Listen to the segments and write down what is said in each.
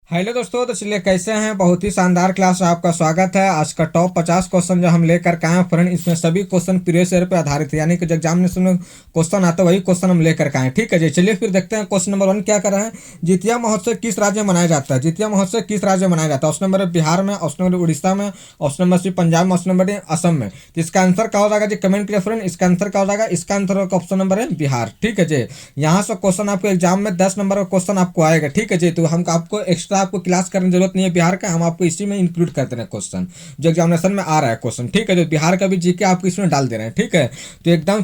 Hello दोस्तों, तो चलिए कैसे हैं। बहुत ही शानदार क्लास में आपका स्वागत है। आज का टॉप 50 क्वेश्चन जो हम लेकर के आए हैं फ्रेंड, इसमें सभी क्वेश्चन प्रीवियस ईयर पे आधारित है, यानी कि जो एग्जामिनेशन में क्वेश्चन आता है वही क्वेश्चन हम लेकर के आए हैं। ठीक है जी, चलिए फिर देखते हैं। क्वेश्चन नंबर 1 क्या कर रहे हैं। जितिया महोत्सव किस राज्य में मनाया जाता है। जितिया महोत्सव किस राज्य में मनाया जाता है। ऑप्शन नंबर है बिहार में, ऑप्शन नंबर उड़ीसा में, ऑप्शन नंबर सी पंजाब में, ऑप्शन नंबर असम में। तो इसका आंसर क्या हो जाएगा जी, कमेंट करिए फ्रेंड। इसका आंसर क्या हो जाएगा, इसका आंसर ऑप्शन नंबर है बिहार। ठीक है जी, यहाँ से क्वेश्चन आपको एग्जाम में 10 नंबर का क्वेश्चन आपको आएगा। ठीक है जी, तो हम आपको एक्स्ट्रा आपको क्लास करने जरूरत नहीं है बिहार का, हम आपको इसी में इंक्लूड कर दे रहे हैं क्वेश्चन जो एग्जामिनेशन में आ रहा है क्वेश्चन। ठीक है, जो बिहार का भी जीके आपको इसमें डाल दे रहे हैं। ठीक है, तो एकदम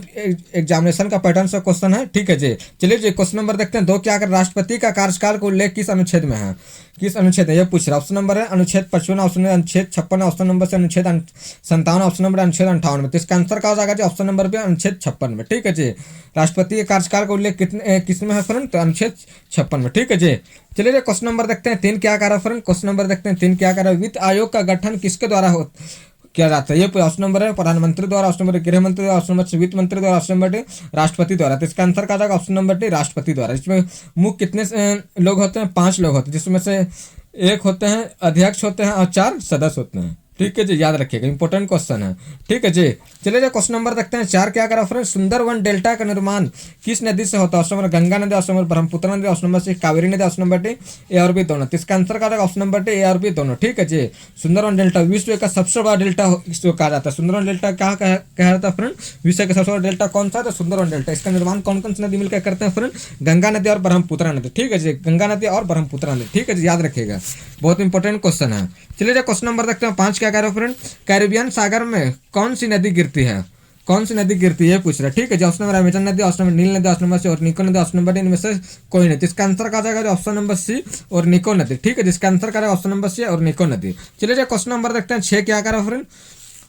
एग्जामिनेशन का पैटर्न से क्वेश्चन है। ठीक है जी, चलिए जी क्वेश्चन नंबर देखते हैं। दो क्या कर राष्ट्रपति का कार्यकाल को उल्लेख किस अनुच्छेद में है। किस अनुच्छेद है ये पूछ रहा है। ऑप्शन नंबर है अनुच्छेद 55, ऑप्शन नंबर अनुच्छेद 56, ऑप्शन नंबर से अनुच्छेद 57, ऑप्शन नंबर अनुच्छेद 58 में। तो इसका आंसर क्या हो जाएगा जी, ऑप्शन नंबर पे अनुच्छेद 56 में। ठीक है जी, राष्ट्रपति के कार्यकाल का उल्लेख किस में है फ्रेंड, तो अनुच्छेद 56 में। ठीक है जी, चलिए क्वेश्चन नंबर देखते हैं 3 क्या कर रहा है फ्रेंड। क्वेश्चन नंबर देखते हैं 3 क्या कर रहा है। वित्त आयोग का गठन किसके द्वारा किया जाता है। ये ऑप्शन नंबर है प्रधानमंत्री द्वारा, ऑप्शन नंबर गृह मंत्री द्वारा, ऑप्शन नंबर वित्त मंत्री द्वारा, ऑप्शन नंबर राष्ट्रपति द्वारा। तो इसका आंसर क्या जाएगा, ऑप्शन नंबर डी राष्ट्रपति द्वारा। इसमें मुख्य कितने लोग होते हैं, 5 लोग होते हैं, जिसमें से एक होते हैं अध्यक्ष होते हैं और 4 सदस्य होते हैं। ठीक है जी, याद रखिएगा, इंपॉर्टेंट क्वेश्चन है। ठीक है जी, चलिए जो क्वेश्चन नंबर देखते हैं 4 क्या करा फ्रेंड। सुंदरवन डेल्टा का निर्माण किस नदी से होता है। ऑप्शन नंबर गंगा नदी, ऑप्शन नंबर ब्रह्मपुत्र नदी, ऑप्शन नंबर सी कावेरी नदी, ऑप्शन नंबर डी ए और बी दोनों। तो इसका आंसर क्या रहेगा, ऑप्शन नंबर डी ए और बी दोनों। ठीक है जी, सुंदरवन डेल्टा विश्व का सबसे बड़ा डेल्टा इसको कहा जाता है। सुंदरवन डेल्टा कहा जाता है फ्रेंड, विश्व का सबसे बड़ा डेल्टा कौन सा है, तो सुंदरवन डेल्टा। इसका निर्माण कौन कौन सी नदी मिलकर करते हैं फ्रेंड, गंगा नदी और ब्रह्मपुत्र नदी। ठीक है जी, गंगा नदी और ब्रह्मपुत्र नदी। ठीक है जी, याद रखिएगा, बहुत इंपॉर्टेंट क्वेश्चन है। चलिए क्वेश्चन नंबर देखते हैं 5 क्या कह रहे हो फ्रेंड। कैरिबियन सागर में कौन सी नदी गिरती है। कौन सी नदी गिरती है पूछ रहा है। ठीक है, ऑप्शन नंबर अमेजन नदी, ऑप्शन नंबर नील नदी, ऑप्शन नंबर सी और निको नदी, ऑप्शन नंबर इनमें से कोई नहीं। इसका आंसर क्या जाएगा, ऑप्शन नंबर सी और निको नदी। ठीक है, जिसका आंसर क्या ऑप्शन नंबर सी और निको नदी। चलिए क्वेश्चन नंबर देखते हैं 6 क्या करा फ्रेंड।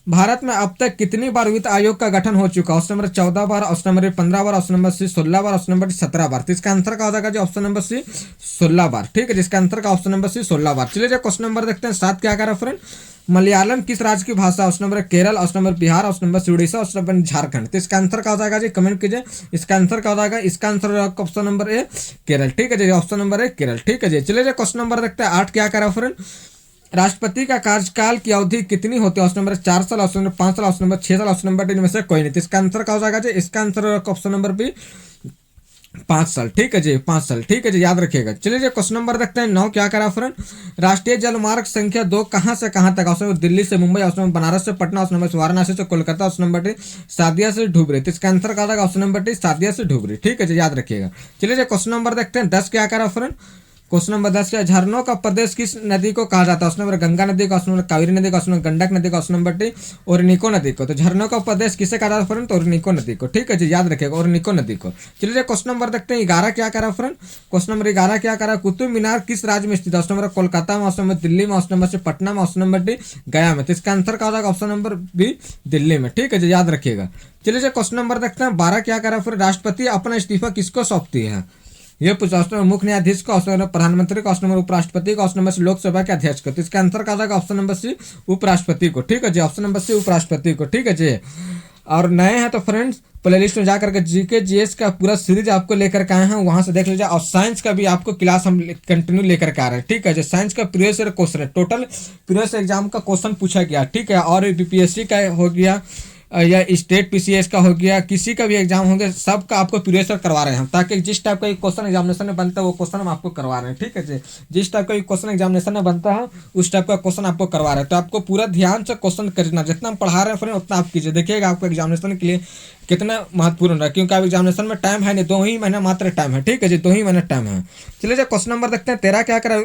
भारत में अब तक कितनी बार वित्त आयोग का गठन हो चुका है। ऑप्शन नंबर 14 बार, ऑप्शन नंबर 15 बार, ऑप्शन नंबर सी 16 बार, ऑप्शन नंबर 17 बार। तो इसका आंसर क्या हो जाएगा जी, ऑप्शन नंबर सी 16 बार। ठीक है, जिसका आंसर का ऑप्शन नंबर सी 16 बार। चलिए क्वेश्चन नंबर देखते हैं 7 क्या करा फ्रेंड। मलयालम किस राज्य की भाषा। Option number Kerala, option number Bihar, option number Orissa, option number Jharkhand. तो इसका आंसर क्या हो जाएगा जी, कमेंट कीजिए। इसका आंसर क्या हो जाएगा, इसका आंसर ऑप्शन नंबर ए केरल। ठीक है जी, ऑप्शन नंबर ए केरल। ठीक है जी, चलिए क्वेश्चन नंबर देखते हैं 8 क्या करा फ्रेंड। राष्ट्रपति का कार्यकाल की अवधि कितनी होती है। ऑप्शन नंबर 4 साल, ऑप्शन नंबर 5 साल, ऑप्शन नंबर 6 साल, ऑप्शन नंबर इनमें से कोई नहीं। तो इसका आंसर क्या हो जाएगा जी, इसका आंसर ऑप्शन नंबर बी 5 साल। ठीक है जी, 5 साल। ठीक है जी, याद रखिएगा। चलिए जी क्वेश्चन नंबर देखते हैं 9 क्या करा फ्रेंड। राष्ट्रीय जलमार्ग संख्या 2 कहां से कहां तक। ऑप्शन नंबर दिल्ली से मुंबई, ऑप्शन नंबर बनारस से पटना, ऑप्शन नंबर वाराणसी से Kolkata, option number D Sadia से ढूबरी। तो इसका आंसर क्या था, ऑप्शन नंबर डी सादिया से ढूबरी। ठीक है जी, याद रखिएगा। चलिए जी क्वेश्चन नंबर देखते हैं 10 क्या करा फ्रेंड। क्वेश्चन नंबर 10 क्या, झरनों का प्रदेश किस नदी को कहा जाता है। ऑप्शन नंबर गंगा नदी का, ऑप्शन नंबर कावेरी नदी का, ऑप्शन नंबर गंडक नदी का, ऑप्शन नंबर डी ओरनिको नदी को। तो झरनों का प्रदेश किसे कहा जाता है फ्रेंड, तो ओरनिको नदी को। ठीक है जी, याद रखिएगा, ओरनिको नदी को। चलिए क्वेश्चन नंबर देखते हैं 11 क्या करा फ्रेंड। क्वेश्चन नंबर 11 क्या करा, कुतुब मीनार किस राज्य में स्थित है। ऑप्शन नंबर कोलकाता में, ऑप्शन नंबर दिल्ली में, ऑप्शन नंबर से पटना में, ऑप्शन नंबर डी गया में। तो इसका आंसर क्या होगा, ऑप्शन नंबर बी दिल्ली में। ठीक है जी, याद रखिएगा। चलिए क्वेश्चन नंबर देखते हैं 12 क्या करा फिर। राष्ट्रपति अपना इस्तीफा किसको सौंपती है। ये पूछा, ऑप्शन नंबर मुख्य न्यायाधीश को, ऑप्शन नंबर प्रधानमंत्री को, ऑप्शन नंबर उपराष्ट्रपति को, ऑप्शन नंबर से लोकसभा के अध्यक्ष को। तो इसका आंसर क्या जाएगा, ऑप्शन नंबर सी उपराष्ट्रपति को। ठीक है जी, ऑप्शन नंबर सी उपराष्ट्रपति को। ठीक है जी, और नए हैं तो फ्रेंड्स प्ले लिस्ट में जाकर के जीके जीएस का पूरा सीरीज आपको लेकर के आए हैं, वहां से देख लीजिए। और साइंस का भी आपको क्लास हम कंटिन्यू लेकर के आ रहे हैं। ठीक है जी, साइंस का प्रीवियस ईयर क्वेश्चन है, टोटल प्रीवियस एग्जाम का क्वेश्चन पूछा गया। ठीक है, और बीपीएससी का हो गया या स्टेट पीसीएस का हो गया, किसी का भी एग्जाम होंगे, सबका आपको प्रीवियस ईयर करवा रहे हैं हम, ताकि जिस टाइप का क्वेश्चन एग्जामिनेशन में बनता है वो क्वेश्चन हम आपको करवा रहे हैं। ठीक है जी, जिस टाइप का क्वेश्चन एग्जामिनेशन में बनता है उस टाइप का क्वेश्चन आपको करवा रहे हैं। तो आपको पूरा ध्यान से क्वेश्चन करना, जितना हम पढ़ा रहे हैं फ्रेंड उतना आप कीजिए, देखिएगा आपको एग्जामिनेशन के लिए कितना महत्वपूर्ण है। क्योंकि अब एग्जामिनेशन में टाइम है नहीं, 2 ही महीना मात्र टाइम है। ठीक है जी, 2 ही महीना टाइम है। चलिए क्वेश्चन नंबर देखते हैं 13 क्या करा।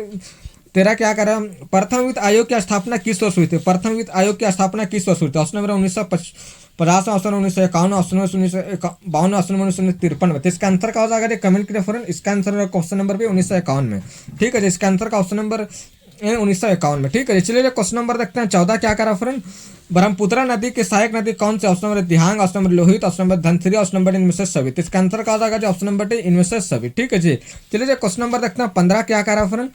तेरा क्या करा, प्रथम वित्त आयोग की स्थापना किस वर्ष हुई थी। प्रथम वित्त आयोग की स्थापना किस वर्ष हुई थी। Option number 1950, option 1951, option 1952, option 1953 में। तो इसका आंसर का हो जाएगा, कमेंट करिए फ्रेंड। इसका आंसर क्वेश्चन नंबर भी 1951 में। ठीक है जी, इसका आंसर का ऑप्शन नंबर 1951 में। ठीक है, चलिए क्वेश्चन नंबर देखते हैं 14 क्या करा फ्रेंड। ब्रह्मपुत्र नदी की सहायक नदी कौन सी। Option number Dihang, option number Lohit, option number Dhansiri, option number इनमें से सभी। तो इसका आंसर का हो जाएगा ऑप्शन नंबर डी इनमें से सभी। ठीक है जी, चलिए क्वेश्चन नंबर देखते हैं 15 क्या करा फ्रेंड।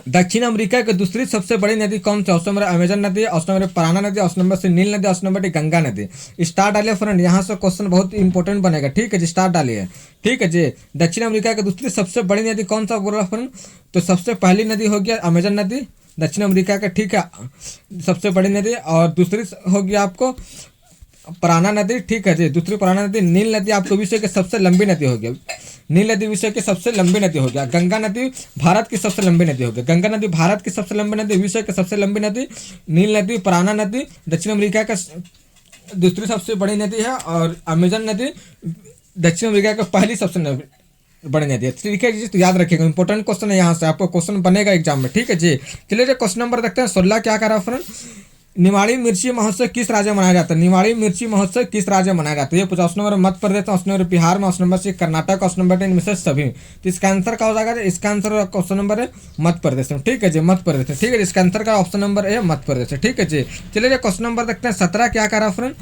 दक्षिण अमेरिका की दूसरी सबसे बड़ी नदी कौन सी? ऑप्शन नंबर अमेजन नदी, ऑप्शन नंबर पराना नदी, ऑप्शन नंबर से नील नदी, ऑप्शन नंबर गंगा नदी। स्टार डालिए फ्रेंड, यहाँ से क्वेश्चन बहुत इंपॉर्टेंट बनेगा, ठीक है जी, स्टार डालिए। ठीक है जी, दक्षिण अमेरिका की दूसरी सबसे बड़ी नदी कौन सा बोल रहा फ्रेंड? तो सबसे पहली नदी हो गया अमेजन नदी दक्षिण अमेरिका का, ठीक है, सबसे बड़ी नदी। और दूसरी होगी आपको पराना नदी, ठीक है जी, दूसरी पराना नदी। नील नदी आपको विश्व की सबसे लंबी नदी हो गया, नील नदी विश्व की सबसे लंबी नदी हो गया। गंगा नदी भारत की सबसे लंबी नदी हो गई, गंगा नदी भारत की सबसे लंबी नदी, विश्व की सबसे लंबी नदी। नील नदी, पराना नदी दक्षिण अमेरिका का दूसरी सबसे बड़ी नदी है, और अमेजन नदी दक्षिण अमेरिका का पहली सबसे बड़ी नदी है। ठीक है जी, तो याद रखिएगा, इंपॉर्टेंट क्वेश्चन है, यहाँ से आपको क्वेश्चन बनेगा एग्जाम में। ठीक है जी, चलिए जो क्वेश्चन नंबर देखते हैं 16 क्या कह रहा है फ्रेंड? निवाड़ी मिर्ची महोत्सव किस राज्य में मनाया जाता है? निवाड़ी मिर्ची महोत्सव किस राज्य में मनाया जाता है? ये पूछा। Option number Madhya Pradesh, option number Bihar में, option number C Karnataka, option number इनमें से सभी। तो इसका आंसर क्या हो जाएगा? इसका आंसर क्वेश्चन नंबर है मध्य प्रदेश में। ठीक है जी, मध्य प्रदेश है। ठीक है, इसका आंसर का ऑप्शन नंबर है मध्य प्रदेश है। ठीक है जी, चलिए क्वेश्चन नंबर देखते हैं 17 क्या कह रहा है फ्रेंड?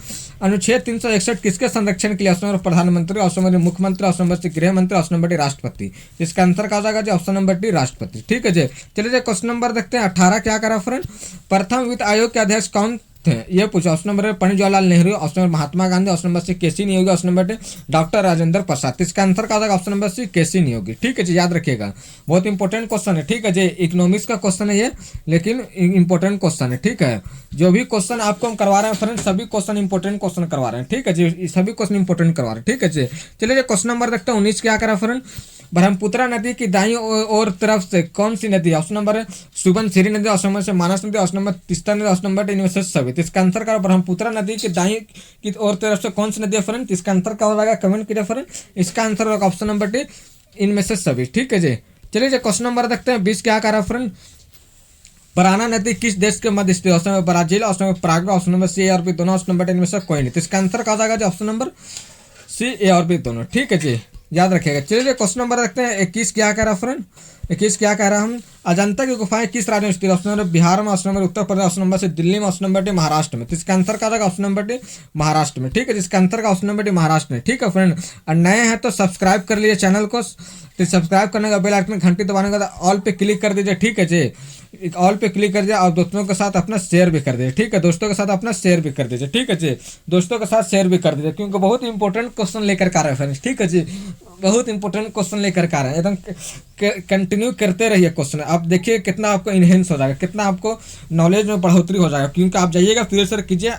अनुच्छेद 361 किसके संरक्षण के लिए? ऑप्शन नंबर प्रधानमंत्री, ऑप्शन नंबर मुख्यमंत्री, ऑप्शन नंबर सी गृह मंत्री, ऑप्शन नंबर डी राष्ट्रपति। इसका आंसर क्या हो जाएगा जी? ऑप्शन नंबर डी राष्ट्रपति। ठीक है जी, चलिए क्वेश्चन नंबर देखते हैं 18 क्या कह रहा है फ्रेंड? प्रथम वित्त आयोग के अध्यक्ष कौन थे? ये पूछा। ऑप्शन नंबर है Pandit Jawaharlal Nehru, option number Mahatma Gandhi, option number C K C Niyogi, option number doctor Rajendra Prasad. इसका आंसर क्या होगा? Option number C K C Niyogi. ठीक है जी, याद रखिएगा, बहुत इंपॉर्टेंट क्वेश्चन है। ठीक है जी, इकोनॉमिक्स का क्वेश्चन है ये, लेकिन इंपॉर्टेंट क्वेश्चन है। ठीक है, जो भी क्वेश्चन आपको हम करवा रहे हैं फ्रेंड, सभी क्वेश्चन इंपॉर्टेंट क्वेश्चन करवा रहे हैं। ठीक है जी, सभी क्वेश्चन इंपॉर्टेंट करवा रहे हैं। ठीक है जी, चलिए क्वेश्चन नंबर देखते हैं 19 क्या करा फ्रेंड? ब्रह्मपुत्र नदी की दाईं ओर तरफ से कौन सी नदी? ऑप्शन नंबर है सुबनसिरी नदी, ऑप्शन नंबर से मानस नदी, ऑप्शन नंबर तीस्ता नदी, ऑप्शन नंबर इनमें से सभी। इसका आंसर क्या? ब्रह्मपुत्र नदी की दाईं की ओर तरफ से कौन सी नदी है फ्रेंड? इसका आंसर क्या हो जाएगा? कमेंट कीजिए फ्रेंड। इसका आंसर होगा ऑप्शन नंबर डी, इनमें से सभी। ठीक है जी, चलिए क्वेश्चन नंबर देखते हैं 20 क्या कह रहा है फ्रेंड? पराना नदी किस देश के मध्य स्थित? Option number Brazil, option number Paraguay, option number C A और बी दोनों, ऑप्शन नंबर इनमें से कोई नहीं। तो इसका आंसर क्या हो जाएगा? ऑप्शन नंबर सी ए और बी दोनों। ठीक है जी, याद रखिएगा। चलिए क्वेश्चन नंबर रखते हैं 21 क्या कह रहा फ्रेंड? 21 क्या कह रहा हम? अजंता की गुफाएं किस राज्य में स्थित? ऑप्शन नंबर बिहार में, option number Uttar Pradesh, option number से दिल्ली में, ऑप्शन नंबर डी महाराष्ट्र में। तो इसका आंसर क्या होगा? ऑप्शन नंबर डी महाराष्ट्र में। ठीक है, जिसका आंसर का ऑप्शन नंबर डी महाराष्ट्र में। ठीक है फ्रेंड, और नए हैं तो सब्सक्राइब कर लीजिए चैनल को। तो सब्सक्राइब करने का बेल आइकन घंटी दबाने का ऑल पे क्लिक कर दीजिए। ठीक है जी, ऑल पे क्लिक कर दीजिए, और दोस्तों के साथ अपना शेयर भी कर दीजिए। ठीक है, दोस्तों के साथ अपना शेयर भी कर दीजिए। ठीक है जी, दोस्तों के साथ शेयर भी कर दीजिए, क्योंकि बहुत इंपॉर्टेंट क्वेश्चन लेकर आ रहे हैं फ्रेंड्स। ठीक है जी, बहुत इंपॉर्टेंट क्वेश्चन लेकर आ रहे हैं, एकदम कंटिन्यू करते रहिए क्वेश्चन। आप देखिए कितना आपको इनहेंस हो जाएगा, कितना आपको नॉलेज में बढ़ोतरी हो जाएगा, क्योंकि आप जाइएगा प्रिपरेशन कीजिए,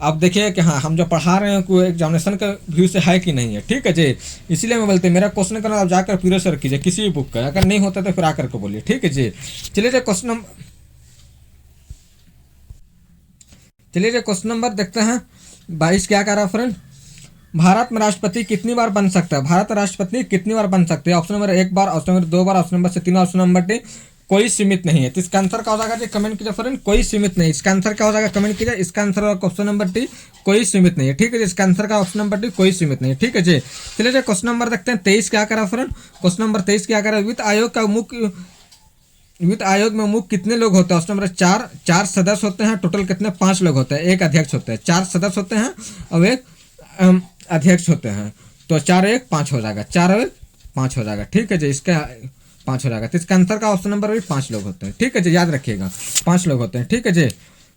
आप देखिए कि हाँ हम जो पढ़ा रहे हैं कोई एग्जामिनेशन का व्यू से है कि नहीं है। ठीक है जी, इसीलिए मैं बोलते हैं मेरा क्वेश्चन करना आप जाकर प्रिपरेशन कीजिए किसी भी बुक का, अगर नहीं होता तो फिर आकर के बोलिए। ठीक है जी, चलिए क्वेश्चन नंबर देखते हैं 22 क्या कह रहा है फ्रेंड? भारत में राष्ट्रपति कितनी बार बन सकता है? भारत राष्ट्रपति कितनी बार बन सकते हैं? ऑप्शन नंबर 1 बार, ऑप्शन नंबर 2 बार, ऑप्शन नंबर से 3, ऑप्शन नंबर डी कोई सीमित नहीं है। तो इसका आंसर क्या हो जाएगा? कमेंट कीजिए फ्रेंड, कोई सीमित नहीं। इसका आंसर क्या हो जाएगा? कमेंट कीजिए। इसका आंसर होगा ऑप्शन नंबर डी कोई सीमित नहीं है। ठीक है जी, इसका आंसर का ऑप्शन नंबर डी कोई सीमित नहीं है। ठीक है जी, चलिए क्वेश्चन नंबर देखते हैं 23 क्या करा फ्रेंड? क्वेश्चन नंबर 23 क्या करा? वित्त आयोग में मुख्य कितने लोग होते हैं? ऑप्शन नंबर 4 सदस्य होते हैं। टोटल कितने? 5 लोग होते हैं, एक अध्यक्ष होते हैं। 4 सदस्य होते हैं और एक अध्यक्ष होते हैं। तो 4 1 5 हो जाएगा, 4 1 5 हो जाएगा। ठीक है जी, इसका 5 हो जाएगा। तो इसका आंसर का ऑप्शन नंबर भी 5 लोग होते हैं। ठीक है जी, याद रखिएगा 5 लोग होते हैं। ठीक है जी,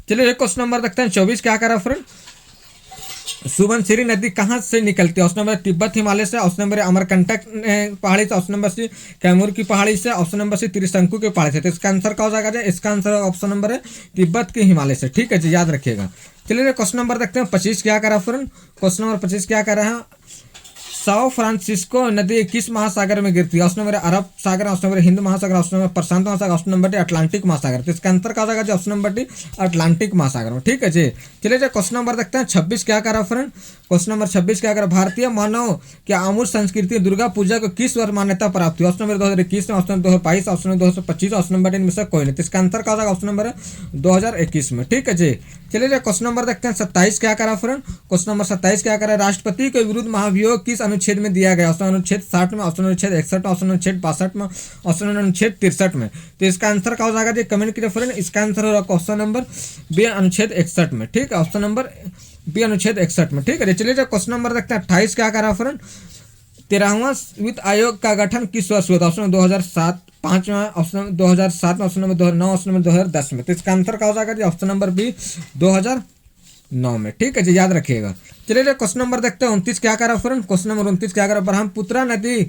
चलिए एक क्वेश्चन नंबर देखते हैं 24 क्या करा फ्रेंड? सुबनसिरी नदी कहाँ से निकलती है? ऑप्शन नंबर तिब्बत हिमालय से, ऑप्शन नंबर अमरकंटक पहाड़ी से, ऑप्शन नंबर सी कैमूर की पहाड़ी से, ऑप्शन नंबर सी त्रिशंकु की पहाड़ी से। तो इसका आंसर क्या हो जाएगा? इसका आंसर ऑप्शन नंबर है तिब्बत के हिमालय से। ठीक है जी, याद रखिएगा। चलिए क्वेश्चन नंबर देखते हैं 25 क्या करा फ्रेंड? क्वेश्चन नंबर 25 क्या कर रहे हैं? साओ फ्रांसिस्को नदी किस महासागर में गिरती है? ऑप्शन नंबर अरब सागर, ऑप्शन नंबर हिंद महासागर, ऑप्शन नंबर प्रशांत महासागर, ऑप्शन नंबर डी अटलांटिक महासागर। तो इसका आंसर क्या होगा? ऑप्शन नंबर डी अटलांटिक महासागर में। ठीक है जी, चलिए क्वेश्चन नंबर देखते हैं 26 क्या करा फ्रेंड? क्वेश्चन नंबर 26 क्या करा? भारतीय मानव क्या आमूर संस्कृति दुर्गा पूजा को किस वर्ष मान्यता प्राप्त हुई? ऑप्शन नंबर 2021 में, option number 2022, option number 2025, option number इनमें से कोई नहीं। तो इसका आंसर क्या होगा? ऑप्शन नंबर है 2021 में। ठीक है जी, चलिए क्वेश्चन नंबर देखते हैं 27 क्या करा फ्रेंड? क्वेश्चन नंबर 27 क्या करा? राष्ट्रपति के विरुद्ध महाभियोग किस अनुच्छेद में दिया गया? ऑप्शन अनुच्छेद 60 में, ऑप्शन अनुच्छेद 61 में, ऑप्शन अनुच्छेद 62 में, ऑप्शन अनुच्छेद 63 में। तो इसका आंसर क्या हो जाएगा जी? कमेंट कीजिए फ्रेंड। इसका आंसर होगा क्वेश्चन नंबर बी अनुच्छेद 61 में। ठीक है, ऑप्शन नंबर बी अनुच्छेद 61 में। ठीक है, चलिए क्वेश्चन नंबर देखते हैं 28 क्या करा फ्रेंड? 13वां वित्त आयोग का गठन किस वर्ष हुआ था? ऑप्शन 2007, पांचवा ऑप्शन 2007 में, ऑप्शन नंबर 2009, ऑप्शन नंबर 2010 में। तो इसका आंसर क्या हो जाएगा जी ऑप्शन नंबर बी 2009 में। ठीक है जी, याद रखिएगा। चलिए क्वेश्चन नंबर देखते हैं 29 क्या करा फ्रेंड। क्वेश्चन नंबर 29 क्या करा, ब्रह्मपुत्रा नदी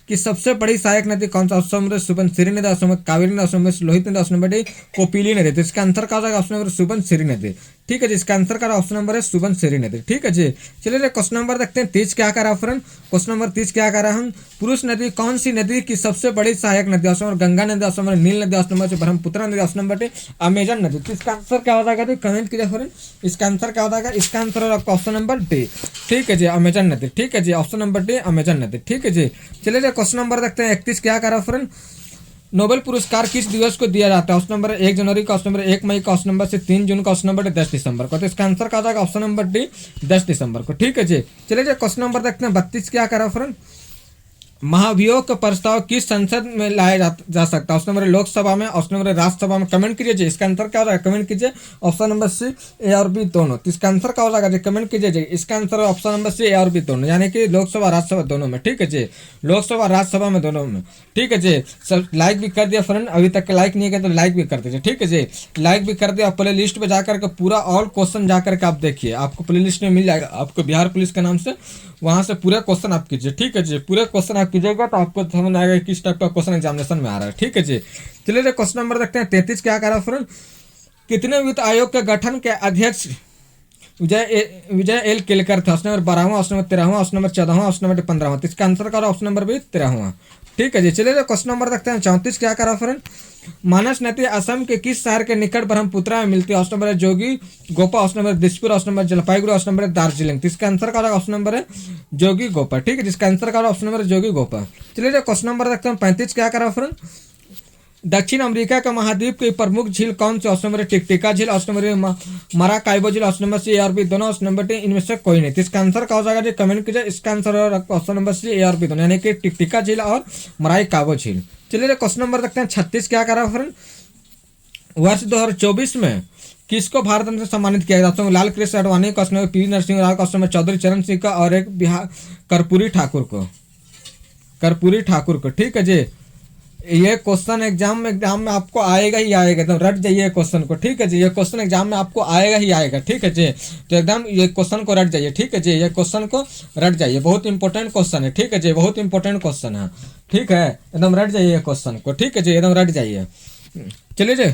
की सबसे बड़ी सहायक नदी कौन सा? ऑप्शन नंबर सुबनसिरी नदी, ऑप्शन नंबर कावेरी नदी, ऑप्शन नंबर लोहित नदी, ऑप्शन नंबर कोपिली नदी। तो इसका आंसर क्या हो जाएगा ऑप्शन नंबर सुबनसिरी नदी। ठीक है जी, इसका आंसर का ऑप्शन नंबर है सुबनसिरी नदी। ठीक है जी, चलिए क्वेश्चन नंबर देखते हैं 30 क्या करा फ्रेंड। क्वेश्चन नंबर 30 क्या करा हम, पुरुष नदी कौन सी नदी की सबसे बड़ी सहायक नदी? ऑप्शन नंबर गंगा नदी, ऑप्शन नंबर नील नदी, ऑप्शन नंबर ब्रह्मपुत्रा नदी, ऑप्शन नंबर अमेजन नदी। तो इसका आंसर क्या हो जाएगा कमेंट कीजिए फ्रेंड। इसका आंसर क्या हो जाएगा, इसका आंसर है आपका ऑप्शन नंबर डी। ठीक है जी, अमेजन नदी। ठीक है जी, ऑप्शन नंबर डी अमेजन नदी। ठीक है जी, चलिए क्वेश्चन नंबर देखते हैं 31 क्या करा फ्रेंड। नोबेल पुरस्कार किस दिवस को दिया जाता है? ऑप्शन नंबर 1 जनवरी का, ऑप्शन नंबर 1 मई का, ऑप्शन नंबर से 3 जून का, ऑप्शन नंबर 10 दिसंबर को। तो इसका आंसर क्या जाएगा ऑप्शन नंबर डी 10 दिसंबर को। ठीक है जी, चलिए क्वेश्चन नंबर देखते हैं 32 क्या करा फ्रेंड। महाभियोग का प्रस्ताव किस संसद में लाया जा सकता है? ऑप्शन नंबर लोकसभा में, ऑप्शन नंबर राज्यसभा में। कमेंट कीजिए जी, इसका आंसर क्या हो जाएगा कमेंट कीजिए। ऑप्शन नंबर सी ए और बी दोनों। तो इसका आंसर क्या हो जाएगा जी कमेंट कीजिए जी। इसका आंसर है ऑप्शन नंबर सी ए और बी दोनों, यानी कि लोकसभा राज्यसभा दोनों में। ठीक है जी, लोकसभा राज्यसभा में दोनों में। ठीक है जी, सब लाइक भी कर दिया फ्रेंड, अभी तक लाइक नहीं किया तो लाइक भी कर दीजिए। ठीक है जी, लाइक भी कर दिया। प्ले लिस्ट पे जाकर के पूरा ऑल क्वेश्चन जाकर के आप देखिए, आपको प्ले लिस्ट में मिल जाएगा आपको बिहार पुलिस के नाम से, वहां से पूरे क्वेश्चन आप कीजिए। ठीक है जी, पूरे क्वेश्चन आप कीजिएगा तो आपको समझ आएगा किस टाइप का क्वेश्चन एग्जामिनेशन में आ रहा है। ठीक है जी, चलिए क्वेश्चन नंबर देखते हैं 33 क्या कह रहा है फ्रेंड। कितने वित्त आयोग के गठन के अध्यक्ष विजय एल केलकर थे? ऑप्शन नंबर 12वां, ऑप्शन नंबर 13वां, ऑप्शन नंबर 14वां, ऑप्शन नंबर 15वां। इसका आंसर का ऑप्शन नंबर भी 13वां। ठीक है जी, चलिए क्वेश्चन नंबर देखते हैं 34 क्या करा फ्रेंड। मानस नदी असम के किस शहर के निकट ब्रह्मपुत्रा में मिलती है? Option number Jogighopa, option number Dispur, option number Jalpaiguri, option number Darjeeling. इसका आंसर का ऑप्शन नंबर है जोगी गोपा। ठीक है, जिसका आंसर का ऑप्शन नंबर जोगी गोपा। चलिए क्वेश्चन नंबर देखते हैं 35 क्या करा फ्रेंड। दक्षिण अमेरिका का महाद्वीप की प्रमुख झील कौन सी? ऑप्शन नंबर टिकटिका झील, ऑप्शन नंबर माराकाइबो झील, ऑप्शन नंबर सी ए और बी दोनों, ऑप्शन नंबर डी इनमें से कोई नहीं। इसका आंसर क्या हो जाएगा जी कमेंट कीजिए। इसका answer option number C A और बी दोनों, यानी कि टिकटिका झील और माराकाइबो झील। चलिए क्वेश्चन नंबर देखते हैं 36 क्या करा फ्रेंड। वर्ष 2024 में किसको भारत रत्न से सम्मानित किया गया? Option Lal Krishna Advani, question number P Narasimha Rao, question number Chaudhary Charan Singh का, और एक बिहार कर्पूरी ठाकुर को, कर्पूरी ठाकुर को। ठीक है जी, ये क्वेश्चन एग्जाम में आपको आएगा ही आएगा, एकदम रट जाइए क्वेश्चन को। ठीक है जी, ये क्वेश्चन एग्जाम में आपको आएगा ही आएगा। ठीक है जी, तो एकदम ये क्वेश्चन को रट जाइए। ठीक है जी, ये क्वेश्चन को रट जाइए, बहुत इंपॉर्टेंट क्वेश्चन है। ठीक है जी, बहुत इंपॉर्टेंट क्वेश्चन है। ठीक है, एकदम रट जाइए क्वेश्चन को। ठीक है जी, एकदम रट जाइए। चलिए जी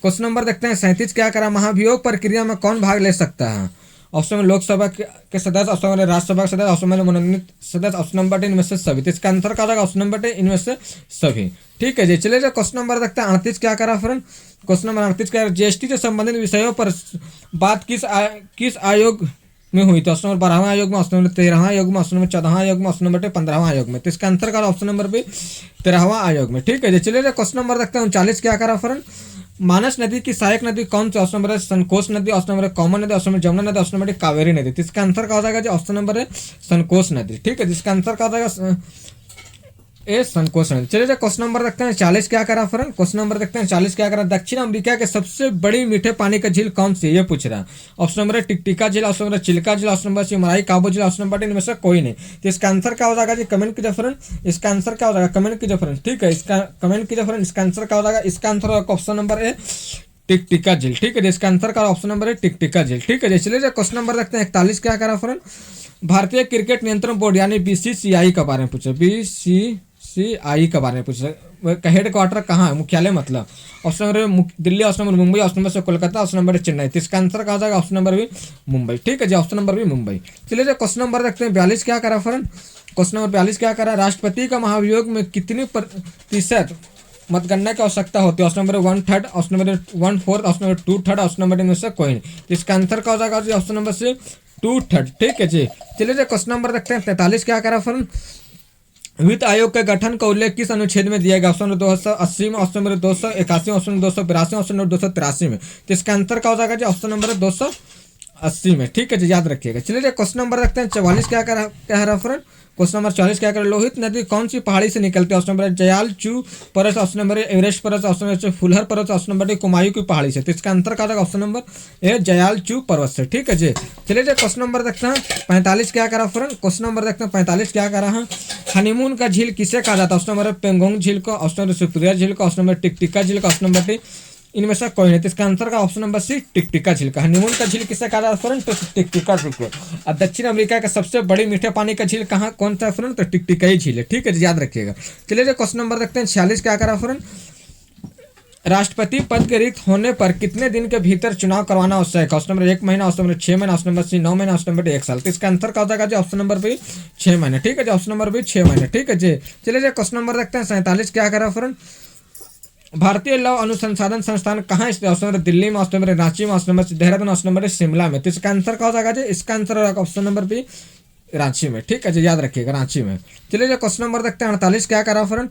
क्वेश्चन नंबर देखते हैं 37 क्या करा। महाभियोग प्रक्रिया में कौन भाग ले सकता है? ऑप्शन में लोकसभा के सदस्य, ऑप्शन में राज्यसभा के सदस्य, ऑप्शन में मनोनीत सदस्य, ऑप्शन नंबर डी इनमें से सभी। तो इसका आंसर क्या होगा ऑप्शन नंबर डी इनमें से सभी। ठीक है जी, चलिए जो क्वेश्चन नंबर देखते हैं 38 क्या करा फ्रेंड। क्वेश्चन नंबर 38 क्या, जीएसटी से संबंधित विषयों पर बात किस आयोग में हुई? तो ऑप्शन नंबर 12वां आयोग में, ऑप्शन नंबर 13वां आयोग में, ऑप्शन नंबर 14वां आयोग में, ऑप्शन नंबर 15वां आयोग में। तो इसका आंसर का ऑप्शन नंबर भी 13वां आयोग में। ठीक है जी, चलिए क्वेश्चन नंबर देखते हैं 39 क्या करा फ्रेंड। मानस नदी की सहायक नदी कौन सी? ऑप्शन नंबर है संकोच नदी, ऑप्शन नंबर कॉमन नदी, ऑप्शन नंबर जमुना नदी, ऑप्शन नंबर कावेरी नदी। तो इसका आंसर क्या हो जाएगा जी ऑप्शन नंबर है संकोच नदी। ठीक है, जिसका आंसर क्या हो जाएगा ए संकोच नदी। चलिए क्वेश्चन नंबर देखते हैं 40 क्या करा फ्रेंड। क्वेश्चन नंबर देखते हैं 40 क्या करा। दक्षिण अमेरिका के सबसे बड़ी मीठे पानी का झील कौन सी? ये पूछ रहा है। ऑप्शन नंबर है टिकटिका झील, ऑप्शन नंबर चिल्का झील, ऑप्शन नंबर माराकाइबो झील, ऑप्शन नंबर इनमें से कोई नहीं। तो इसका आंसर क्या हो जाएगा जी कमेंट कीजिए फ्रेंड। इसका आंसर क्या हो जाएगा कमेंट कीजिए फ्रेंड। ठीक है, इसका कमेंट कीजिए फ्रेंड। इसका आंसर क्या हो जाएगा, इसका आंसर ऑप्शन नंबर है टिकटिका झील। ठीक है, इसका आंसर का ऑप्शन नंबर है टिकटिका झील। ठीक है, चलिए क्वेश्चन नंबर देखते हैं 41 क्या करा फ्रेंड। भारतीय क्रिकेट नियंत्रण बोर्ड यानी बीसीसीआई के बारे में पूछे, बीसीसीआई के बारे में पूछे। हेडक्वार्टर कहाँ है, मुख्यालय मतलब? Option number Delhi, option number Mumbai, option number से कोलकाता, ऑप्शन नंबर चेन्नई। तो इसका आंसर क्या जाएगा ऑप्शन नंबर भी मुंबई। ठीक है जी, ऑप्शन नंबर भी मुंबई। चलिए क्वेश्चन नंबर देखते हैं 42 क्या करा फ्रेंड। क्वेश्चन नंबर 42 क्या करा। राष्ट्रपति का महाभियोग में कितनी प्रतिशत मतगणना की आवश्यकता होती है? Option number 1/3, option number 1/4, option number 2/3, option number में से कोई नहीं। इसका आंसर क्या हो जाएगा जी ऑप्शन नंबर से 2/3। ठीक है जी, चलिए क्वेश्चन नंबर देखते हैं 43 क्या करा फ्रेंड। वित्त आयोग के गठन का उल्लेख किस अनुच्छेद में दिया गया? ऑप्शन नंबर 280 में, option number 281, option number 282, option number 283 में। तो इसका आंसर क्या हो जाएगा जी ऑप्शन नंबर 280 में। ठीक है जी, याद रखिएगा। चलिए क्वेश्चन नंबर देखते हैं 44 क्या कह रहा फ्रेंड। क्वेश्चन नंबर 40 क्या करें, लोहित नदी कौन सी पहाड़ी से निकलती है? ऑप्शन नंबर जयालचू पर्वत, ऑप्शन नंबर एवरेस्ट पर्वत, ऑप्शन नंबर फुलहर पर्वत, ऑप्शन नंबर कुमायूं की पहाड़ी से। तो इसका आंसर क्या होगा? ऑप्शन नंबर ए जयालचू पर्वत से। ठीक है जी, चलिए जी क्वेश्चन नंबर देखते हैं 45 क्या करा फ्रेंड। क्वेश्चन नंबर देखते हैं 45 क्या करा है, हनीमून का झील किसे कहा जाता है? ऑप्शन नंबर पेंगोंग झील को, ऑप्शन नंबर सुप्रिया झील को, ऑप्शन नंबर टिकटिका झील का, ऑप्शन नंबर डी इनमें से कोई नहीं। तो इसका आंसर का ऑप्शन नंबर सी टिकटिका झील का। हनीमून का झील किसे कहा जाता है फ्रेंड? तो टिकटिका झील को। और दक्षिण अमेरिका का सबसे बड़ी मीठे पानी का झील कहाँ कौन सा है फ्रेंड? तो टिकटिका ही झील है। ठीक है, याद रखिएगा। चलिए क्वेश्चन नंबर देखते हैं 46 क्या करा फ्रेंड, राष्ट्रपति पद के रिक्त होने पर कितने दिन के भीतर चुनाव करवाना आवश्यक है? ऑप्शन नंबर 1 महीना, ऑप्शन नंबर 6 महीना, ऑप्शन नंबर सी 9 महीना, ऑप्शन नंबर 1 साल। तो इसका आंसर क्या हो जाएगा जी? ऑप्शन नंबर बी 6 महीने। ठीक है जी, ऑप्शन नंबर बी 6 महीने। ठीक है जी, चलिए क्वेश्चन नंबर देखते हैं 47 क्या करा फ्रेंड, भारतीय लव अनुसंधान संस्थान कहाँ स्थित है? ऑप्शन नंबर दिल्ली में, ऑप्शन नंबर रांची में, option number Dehradun, option number Shimla में। तो इसका आंसर क्या हो जाएगा जी? इसका आंसर होगा ऑप्शन नंबर बी रांची में। ठीक है जी, याद रखिएगा रांची में। चलिए क्वेश्चन नंबर देखते हैं 48 क्या करा फ्रेंड,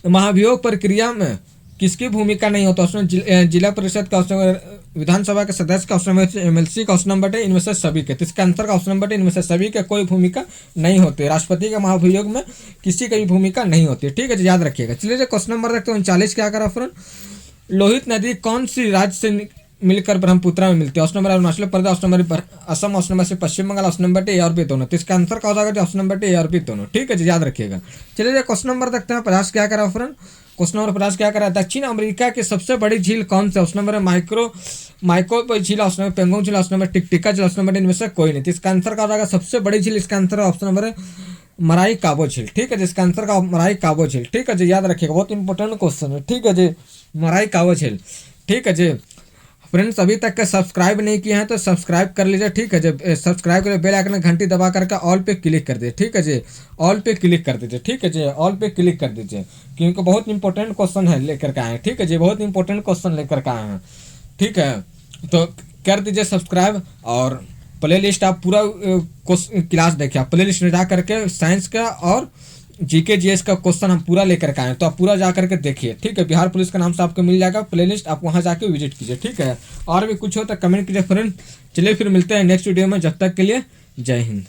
महाभियोग प्रक्रिया में किसकी भूमिका नहीं होता? ऑप्शन जिला परिषद का, ऑप्शन विधानसभा के सदस्य का, ऑप्शन एमएलसी का, ऑप्शन नंबर इनमें से सभी के। तो इसका आंसर का ऑप्शन नंबर इनमें से सभी के कोई भूमिका नहीं होती। राष्ट्रपति के महाभियोग में किसी की भी भूमिका नहीं होती। ठीक है जी, याद रखिएगा। चलिए क्वेश्चन नंबर देखते हैं 39 क्या करा फ्रेंड, लोहित नदी कौन सी राज्य से मिलकर ब्रह्मपुत्रा में मिलती है? Option number Arunachal Pradesh, option number Assam, option number से Paschim Bangal, option number A और बी दोनों। तो इसका आंसर क्या हो जाएगा? ऑप्शन नंबर ए और बी दोनों। ठीक है जी, याद रखिएगा। चलिए क्वेश्चन नंबर देखते हैं 50 क्या करा फ्रेंड, क्वेश्चन नंबर 50 क्या करा, दक्षिण अमेरिका की सबसे बड़ी झील कौन सी? ऑप्शन नंबर माइको झील, ऑप्शन नंबर पेंगोंग झील, ऑप्शन नंबर टिकटिका झील, ऑप्शन नंबर इनमें से कोई नहीं। तो इसका आंसर क्या हो जाएगा? सबसे बड़ी झील इसका आंसर ऑप्शन नंबर मराई काबो झील। ठीक है, जिसका आंसर का मराई काबो झील। ठीक है जी, याद रखिएगा, बहुत इंपॉर्टेंट क्वेश्चन है। ठीक है जी, मराई काबो झील। ठीक है जी फ्रेंड्स, अभी तक का सब्सक्राइब नहीं किया है तो सब्सक्राइब कर लीजिए। ठीक है जी, सब्सक्राइब करिए, बेल आइकन घंटी दबा करके ऑल पे क्लिक कर दीजिए। ठीक है जी, ऑल पे क्लिक कर दीजिए। ठीक है जी, ऑल पे क्लिक कर दीजिए, क्योंकि बहुत इंपॉर्टेंट क्वेश्चन है लेकर के आए हैं। ठीक है जी, बहुत इंपॉर्टेंट क्वेश्चन लेकर के आए हैं। ठीक है, तो कर दीजिए सब्सक्राइब। और प्ले लिस्ट आप पूरा क्लास देखिए, आप प्ले लिस्ट में जा करके साइंस का और जीके जीएस का क्वेश्चन हम पूरा लेकर के आए, तो आप पूरा जा करके देखिए। ठीक है, बिहार पुलिस का नाम से आपको मिल जाएगा प्लेलिस्ट, आप वहां जाके विजिट कीजिए। ठीक है, और भी कुछ हो तो कमेंट कीजिए फ्रेंड। चलिए फिर मिलते हैं नेक्स्ट वीडियो में, जब तक के लिए जय हिंद।